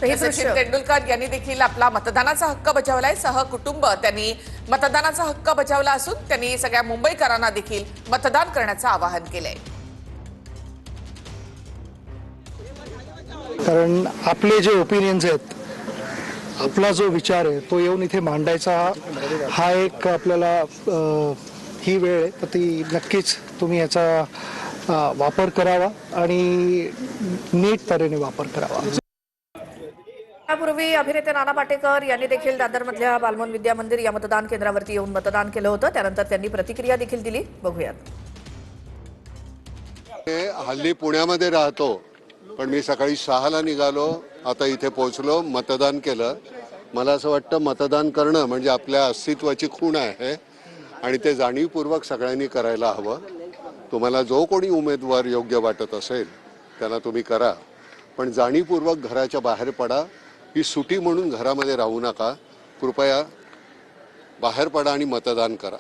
हे सचिन तेंडुलकर यांनी देखील आपला मतदानाचा हक्क बजावलाय. सहकुटुंब त्यांनी मतदानाचा हक्क बजावला असून त्यांनी सगळ्या मुंबईकरांना देखील मतदान करण्याचं आवाहन केलंय. कारण आपले जे ओपिनियन्स आहेत, आपला जो विचार आहे तो येऊन इथे मांडायचा हा एक आपल्याला ही वेळ आहे. तर ती नक्कीच तुम्ही याचा वापर करावा आणि नीट तऱ्हेने वापर करावा. यापूर्वी अभिनेते नाना पाटेकर यांनी देखील दादरमधल्या बालमोहन विद्या मंदिर या मतदान केंद्रावरती येऊन मतदान केलं होतं. त्यानंतर त्यांनी प्रतिक्रिया देखील दिली. बघूयात. हल्ली पुण्यामध्ये राहतो, पण मी सकाळी 6ला निघालो, आता इथे पोहोचलो, मतदान केलं. मला असं वाटतं मतदान करणं म्हणजे आपल्या अस्तित्वाची खूण आहे आणि ते जाणीवपूर्वक सगळ्यांनी करायला हवं. तुम्हाला जो कोणी उमेदवार योग्य वाटत असेल त्याला तुम्ही करा, पण जाणीवपूर्वक घराच्या बाहेर पडा. ही सुटी म्हणून घरामध्ये राहू नका. कृपया बाहेर पडा आणि मतदान करा.